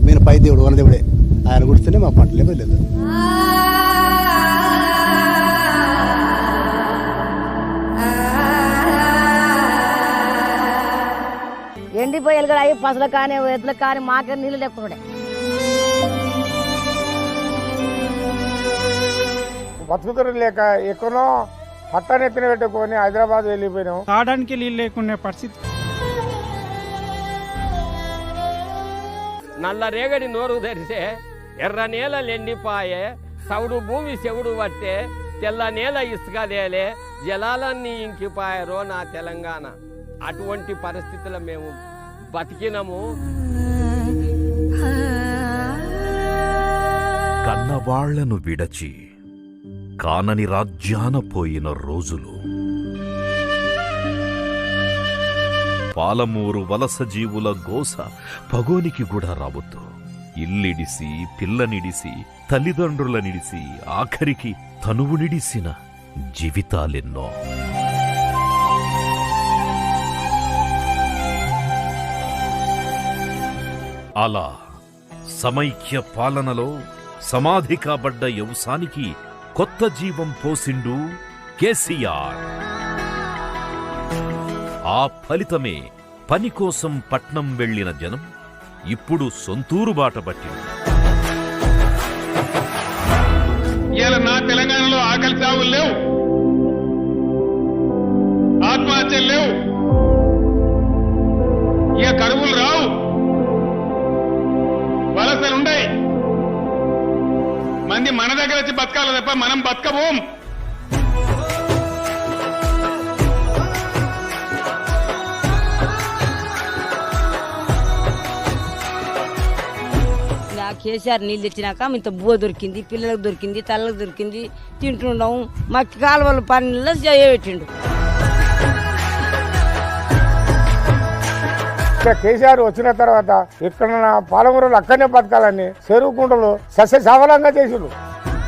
మీరు పై దేవుడు వనదేవుడే, ఆయన గుడిస్తేనే మా పంటలే వెళ్ళలేదు. ఎండిపోయాలి కూడా అవి పసలు కానీ ఎద్దులు కానీ మాకే నీళ్ళు లేకుండా బతుకుతురు లేక ఎక్కడో పట్టనెత్తిన పెట్టుకొని హైదరాబాద్ వెళ్ళిపోయినాం. తాగడానికి నీళ్ళు లేకునే పరిస్థితి. నల్ల రేగడి నోరు తెరిసే ఎర్ర నేలలు ఎండిపాయే, సౌడు భూమి చెవుడు పట్టే, తెల్ల నేల ఇసుకదేలే, జలాలన్నీ ఇంకిపాయరో నా తెలంగాణ. అటువంటి పరిస్థితుల్లో మేము బతికినము. కన్నవాళ్లను విడచి కానని రాజ్యాన పోయిన రోజులు, పాలమూరు వలస జీవుల గోస పగోనికి కూడా రావద్దు. ఇల్లిడిసి, పిల్లనిడిసి, తల్లిదండ్రులనిడిసి, ఆఖరికి తనువునిడిసిన జీవితాలెన్నో. అలా సమైక్య పాలనలో సమాధి కాబడ్డ యవసానికి కొత్త జీవం పోసిండు కేసీఆర్. ఆ ఫలితమే పని కోసం పట్నం వెళ్లిన జనం ఇప్పుడు సొంతూరు బాట పట్టింది. ఇవాళ నా తెలంగాణలో ఆకలి చావులు లేవు, ఆత్మహత్యలు లేవు, ఇక కరువులు రావు, వలసలుండయి. మంది మన దగ్గర వచ్చి బతకాలి తప్ప మనం బతకబోం. కేసీఆర్ నీళ్ళు తెచ్చినాక ఇంత బువ్వ దొరికింది, పిల్లలకు దొరికింది, తల్లకు దొరికింది, తింటుండవు. మాకు కాలువల పనుల్లో చేయబెట్టిండు. కేసీఆర్ వచ్చిన తర్వాత ఇక్కడ పాలమూరులో అక్కడనే బతకాలని చెరువు కుంటలు సస్య సఫలంగా చేసిండు.